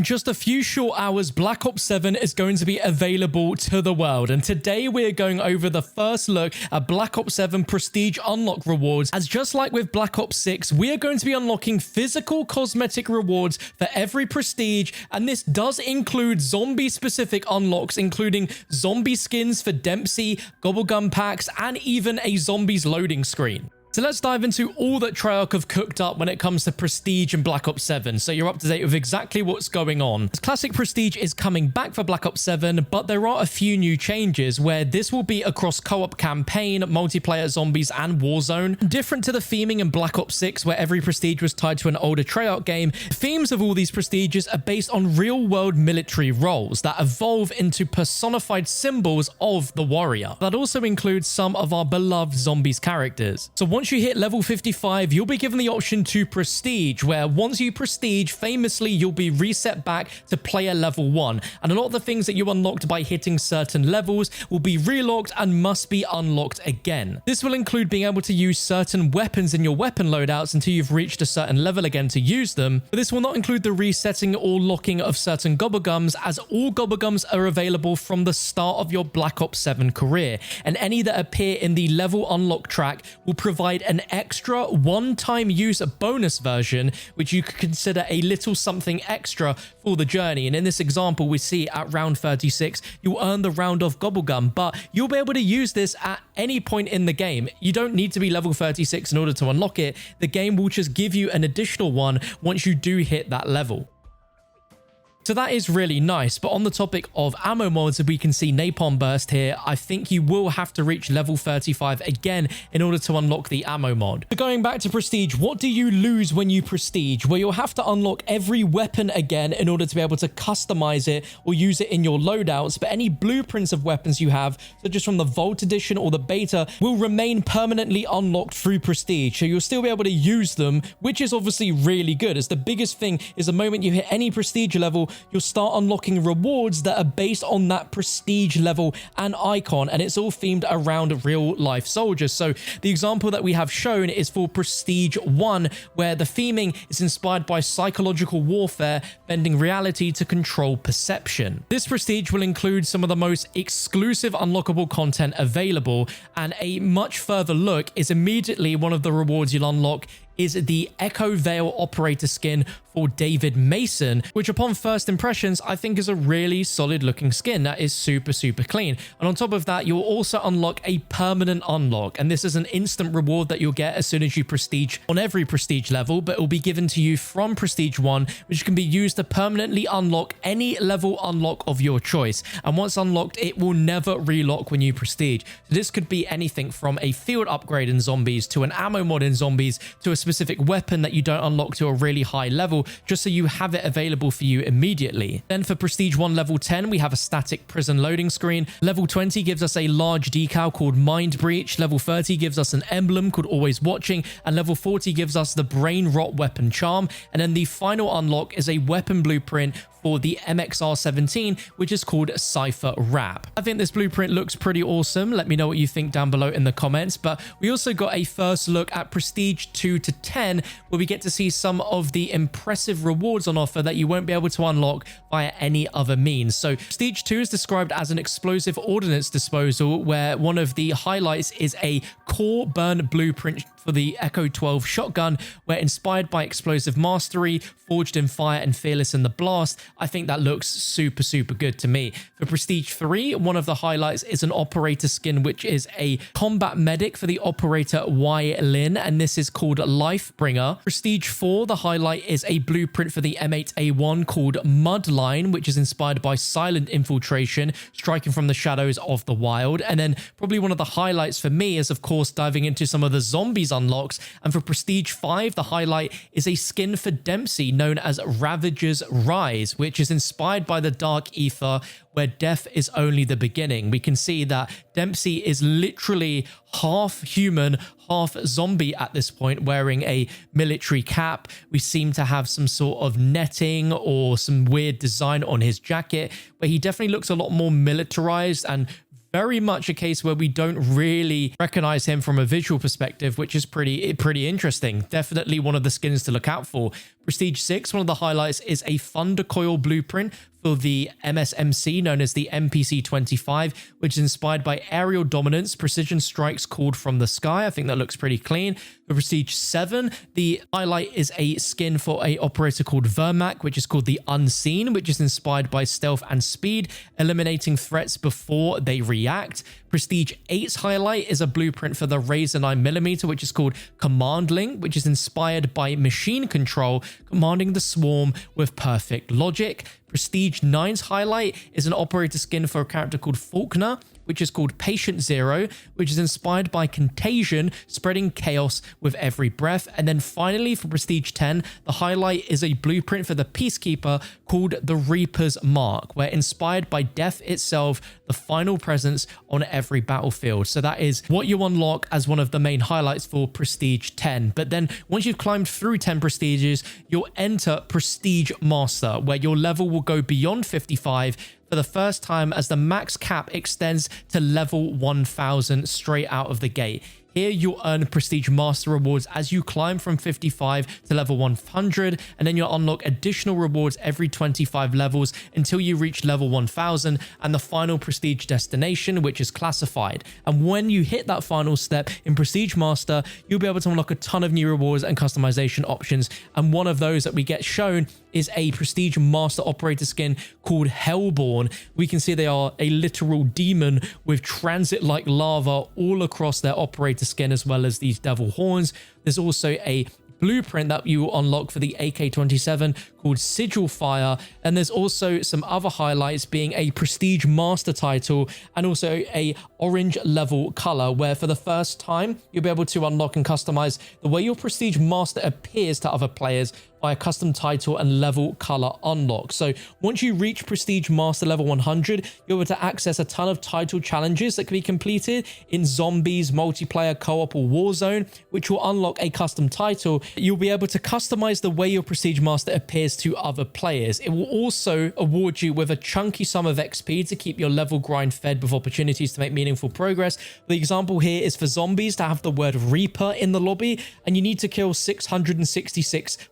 In just a few short hours, Black Ops 7 is going to be available to the world, and today we're going over the first look at Black Ops 7 Prestige Unlock rewards, as just like with Black Ops 6, we are going to be unlocking physical cosmetic rewards for every Prestige, and this does include zombie-specific unlocks, including zombie skins for Dempsey, Gobblegum packs, and even a zombies loading screen. So let's dive into all that Treyarch have cooked up when it comes to Prestige and Black Ops 7, so you're up to date with exactly what's going on. Classic Prestige is coming back for Black Ops 7, but there are a few new changes where this will be across co-op campaign, multiplayer zombies, and Warzone. Different to the theming in Black Ops 6, where every Prestige was tied to an older Treyarch game, the themes of all these Prestiges are based on real-world military roles that evolve into personified symbols of the warrior. That also includes some of our beloved zombies characters. So once you hit level 55, you'll be given the option to Prestige, where once you Prestige, famously, you'll be reset back to player level 1. And a lot of the things that you unlocked by hitting certain levels will be relocked and must be unlocked again. This will include being able to use certain weapons in your weapon loadouts until you've reached a certain level again to use them. But this will not include the resetting or locking of certain Gobblegums, as all Gobblegums are available from the start of your Black Ops 7 career. And any that appear in the level unlock track will provide an extra one-time use bonus version, which you could consider a little something extra for the journey. And in this example, we see at round 36, you'll earn the round of Gobblegum, but you'll be able to use this at any point in the game. You don't need to be level 36 in order to unlock it. The game will just give you an additional one once you do hit that level. So that is really nice, but on the topic of ammo mods, we can see Napalm Burst here. I think you will have to reach level 35 again in order to unlock the ammo mod. So going back to Prestige, what do you lose when you Prestige? Well, you'll have to unlock every weapon again in order to be able to customize it or use it in your loadouts, but any blueprints of weapons you have, such as from the Vault Edition or the beta, will remain permanently unlocked through Prestige, so you'll still be able to use them, which is obviously really good, as the biggest thing is the moment you hit any Prestige level, you'll start unlocking rewards that are based on that Prestige level and icon, and it's all themed around real life soldiers. So the example that we have shown is for Prestige 1, where the theming is inspired by psychological warfare, bending reality to control perception. This Prestige will include some of the most exclusive unlockable content available, and a much further look is immediately one of the rewards you'll unlock is the Echo Veil Operator skin for David Mason, which upon first impressions, I think is a really solid looking skin that is super clean. And on top of that, you'll also unlock a permanent unlock, and this is an instant reward that you'll get as soon as you Prestige on every Prestige level, but it will be given to you from Prestige 1, which can be used to permanently unlock any level unlock of your choice. And once unlocked, it will never relock when you Prestige. So this could be anything from a field upgrade in zombies to an ammo mod in zombies to a specific weapon that you don't unlock to a really high level, just so you have it available for you immediately. Then for Prestige 1 level 10, we have a static prison loading screen. Level 20 gives us a large decal called Mind Breach. Level 30 gives us an emblem called Always Watching, and level 40 gives us the Brain Rot Weapon Charm. And then the final unlock is a weapon blueprint for the MXR-17, which is called Cypher Wrap. I think this blueprint looks pretty awesome. Let me know what you think down below in the comments. But we also got a first look at Prestige 2 to 10, where we get to see some of the impressive rewards on offer that you won't be able to unlock via any other means. So Prestige 2 is described as an explosive ordnance disposal, where one of the highlights is a core burn blueprint for the Echo 12 shotgun, where inspired by explosive mastery, forged in fire and fearless in the blast. I think that looks super good to me. For Prestige 3, one of the highlights is an operator skin, which is a combat medic for the operator Y Lin, and this is called Lifebringer. Prestige 4, the highlight is a blueprint for the M8A1 called Mudline, which is inspired by silent infiltration, striking from the shadows of the wild. And then probably one of the highlights for me is, of course, diving into some of the zombies unlocks. And for Prestige 5, the highlight is a skin for Dempsey known as Ravager's Rise, which is inspired by the Dark Ether, where death is only the beginning. We can see that Dempsey is literally half human, half zombie at this point, wearing a military cap. We seem to have some sort of netting or some weird design on his jacket, but he definitely looks a lot more militarized and very much a case where we don't really recognize him from a visual perspective, which is pretty interesting. Definitely one of the skins to look out for. Prestige 6, one of the highlights is a Thunder Coil blueprint for the MSMC known as the MPC-25, which is inspired by aerial dominance, precision strikes called from the sky. I think that looks pretty clean. For Prestige 7, the highlight is a skin for a operator called Vermac, which is called the Unseen, which is inspired by stealth and speed, eliminating threats before they react. Prestige 8's highlight is a blueprint for the Razor 9mm, which is called Commandling, which is inspired by machine control, commanding the swarm with perfect logic. Prestige 9's highlight is an operator skin for a character called Faulkner, which is called Patient Zero, which is inspired by contagion, spreading chaos with every breath. And then finally, for Prestige 10, the highlight is a blueprint for the Peacekeeper called the Reaper's Mark, where inspired by death itself, the final presence on every battlefield. So that is what you unlock as one of the main highlights for Prestige 10. But then once you've climbed through 10 prestiges, you'll enter Prestige Master, where your level will go beyond 55 for the first time as the max cap extends to level 1000 straight out of the gate. Here you'll earn Prestige Master rewards as you climb from 55 to level 100, and then you'll unlock additional rewards every 25 levels until you reach level 1000 and the final Prestige destination, which is classified. And when you hit that final step in Prestige Master, you'll be able to unlock a ton of new rewards and customization options, and one of those that we get shown is a Prestige Master operator skin called Hellborn. We can see they are a literal demon with transit-like lava all across their operator skin, as well as these devil horns. There's also a blueprint that you will unlock for the AK-27 called Sigil Fire, and there's also some other highlights being a Prestige Master title and also a orange level color, where for the first time you'll be able to unlock and customize the way your Prestige Master appears to other players by a custom title and level color unlock. So once you reach Prestige Master level 100, you're able to access a ton of title challenges that can be completed in Zombies, multiplayer, co-op, or Warzone, which will unlock a custom title. You'll be able to customize the way your Prestige Master appears to other players. It will also award you with a chunky sum of XP to keep your level grind fed with opportunities to make meaningful progress. The example here is for Zombies to have the word Reaper in the lobby, and you need to kill 666,000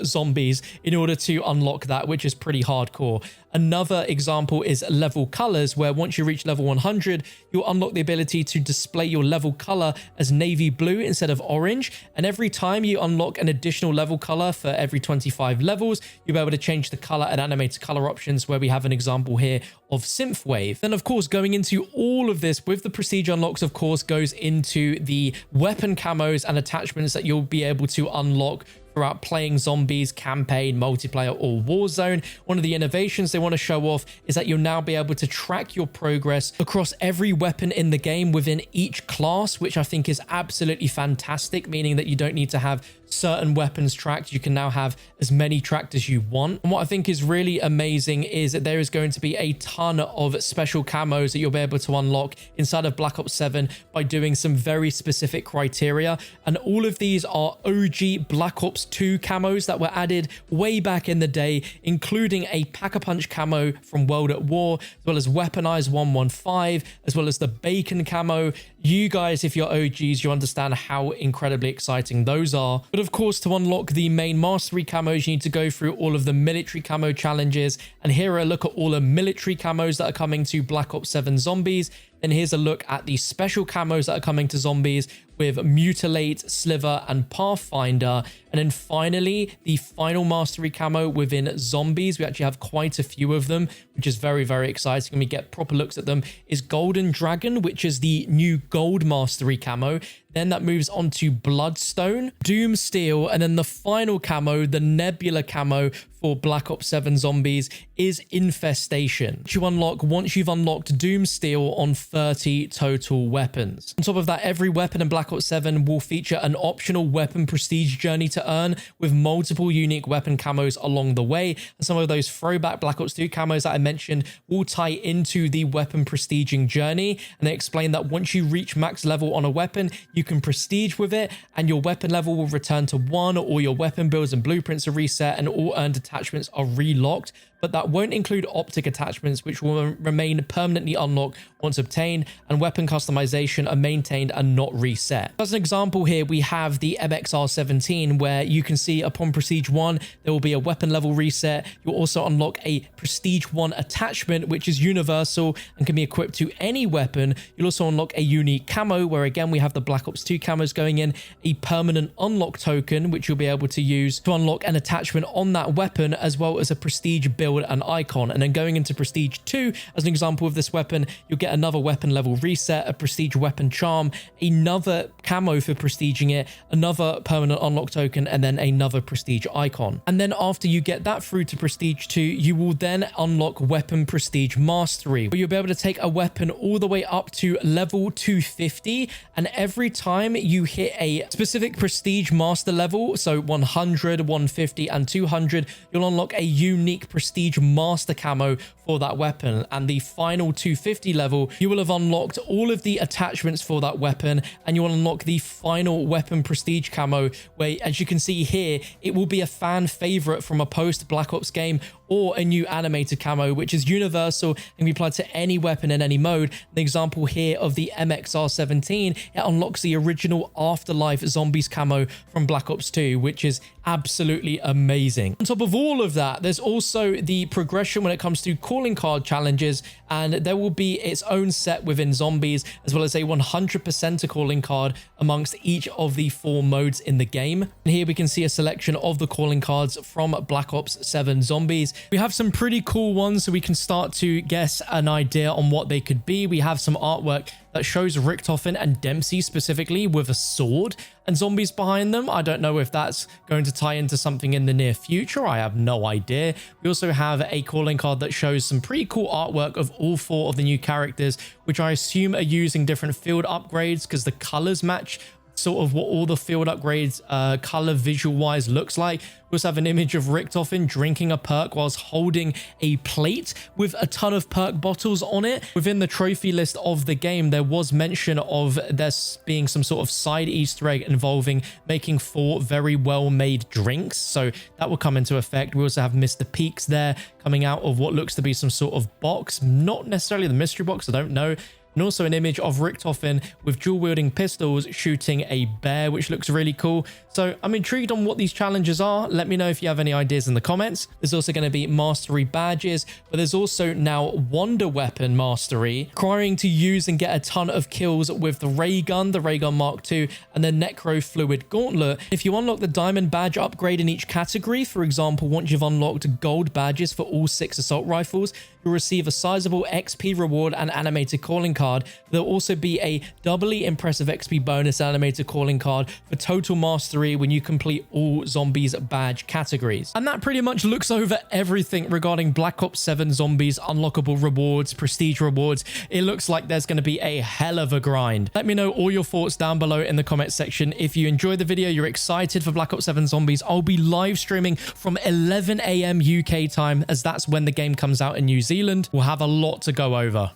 zombies in order to unlock that, which is pretty hardcore. Another example is level colors, where once you reach level 100, you'll unlock the ability to display your level color as navy blue instead of orange. And every time you unlock an additional level color for every 25 levels, you'll be able to change the color and animate color options, where we have an example here of Synthwave. Then of course, going into all of this with the prestige unlocks, of course, goes into the weapon camos and attachments that you'll be able to unlock throughout playing Zombies, campaign, multiplayer, or Warzone. One of the innovations they want to show off is that you'll now be able to track your progress across every weapon in the game within each class, which I think is absolutely fantastic, meaning that you don't need to have certain weapons tracked. You can now have as many tracked as you want. And what I think is really amazing is that there is going to be a ton of special camos that you'll be able to unlock inside of Black Ops 7 by doing some very specific criteria. And all of these are OG Black Ops 2 camos that were added way back in the day, including a Pack-a-Punch camo from World at War, as well as Weaponized 115, as well as the Bacon camo. You guys, if you're OGs, you understand how incredibly exciting those are. But of course, to unlock the main mastery camos, you need to go through all of the military camo challenges. And here are a look at all the military camos that are coming to Black Ops 7 Zombies. Then here's a look at the special camos that are coming to Zombies with Mutilate, Sliver, and Pathfinder. And then finally, the final mastery camo within Zombies. We actually have quite a few of them, which is very, very exciting. And we get proper looks at them. Is Golden Dragon, which is the new gold mastery camo. Then that moves on to Bloodstone, Doom Steel, and then the final camo, the Nebula camo for Black Ops 7 Zombies, is Infestation, which you unlock once you've unlocked Doom Steel on 30 total weapons. On top of that, every weapon in Black Ops 7 will feature an optional weapon prestige journey to earn with multiple unique weapon camos along the way. And some of those throwback Black Ops 2 camos that I mentioned will tie into the weapon prestiging journey. And they explain that once you reach max level on a weapon, you can prestige with it and your weapon level will return to 1, or your weapon builds and blueprints are reset and all earned attachments are relocked but that won't include optic attachments, which will remain permanently unlocked once obtained, and weapon customization are maintained and not reset. As an example here, we have the MXR17, where you can see upon Prestige 1, there will be a weapon level reset. You'll also unlock a Prestige 1 attachment, which is universal and can be equipped to any weapon. You'll also unlock a unique camo, where again, we have the Black Ops 2 camos going in, a permanent unlock token, which you'll be able to use to unlock an attachment on that weapon, as well as a Prestige build and icon. And then going into Prestige 2, as an example of this weapon, you'll get another weapon level reset, a Prestige weapon charm, another camo for prestiging it, another permanent unlock token, and then another Prestige icon. And then after you get that through to Prestige 2, you will then unlock weapon prestige mastery, where you'll be able to take a weapon all the way up to level 250, and every time you hit a specific prestige master level, so 100, 150 and 200, you'll unlock a unique prestige master camo for that weapon. And the final 250 level, you will have unlocked all of the attachments for that weapon, and you will unlock the final weapon prestige camo, where, as you can see here, it will be a fan favorite from a post Black Ops game, or a new animated camo, which is universal and can be applied to any weapon in any mode. The example here of the MXR17, it unlocks the original Afterlife Zombies camo from Black Ops 2, which is absolutely amazing. On top of all of that, there's also the progression when it comes to calling card challenges, and there will be its own set within Zombies, as well as a 100% calling card amongst each of the 4 modes in the game. And here we can see a selection of the calling cards from Black Ops 7 Zombies. We have some pretty cool ones, so we can start to guess an idea on what they could be. We have some artwork that shows Richtofen and Dempsey specifically with a sword and zombies behind them. I don't know if that's going to tie into something in the near future. I have no idea. We also have a calling card that shows some pretty cool artwork of all 4 of the new characters, which I assume are using different field upgrades because the colors match sort of what all the field upgrades color visual wise looks like. We also have an image of Richtofen drinking a perk whilst holding a plate with a ton of perk bottles on it. Within the trophy list of the game, there was mention of there being some sort of side Easter egg involving making 4 very well made drinks, so that will come into effect. We also have Mr. Peaks there coming out of what looks to be some sort of box, not necessarily the mystery box, I don't know. And also an image of Richtofen with dual-wielding pistols shooting a bear, which looks really cool. So I'm intrigued on what these challenges are. Let me know if you have any ideas in the comments. There's also going to be mastery badges, but there's also now Wonder Weapon mastery, requiring to use and get a ton of kills with the Ray Gun Mark II, and the Necro Fluid Gauntlet. If you unlock the Diamond Badge upgrade in each category, for example, once you've unlocked gold badges for all 6 assault rifles, you'll receive a sizable XP reward and animated calling card. There'll also be a doubly impressive XP bonus animated calling card for total mastery when you complete all Zombies badge categories. And that pretty much looks over everything regarding Black Ops 7 Zombies unlockable rewards, prestige rewards. It looks like there's going to be a hell of a grind. Let me know all your thoughts down below in the comment section. If you enjoyed the video, you're excited for Black Ops 7 Zombies, I'll be live streaming from 11 AM UK time, as that's when the game comes out in New Zealand. We'll have a lot to go over.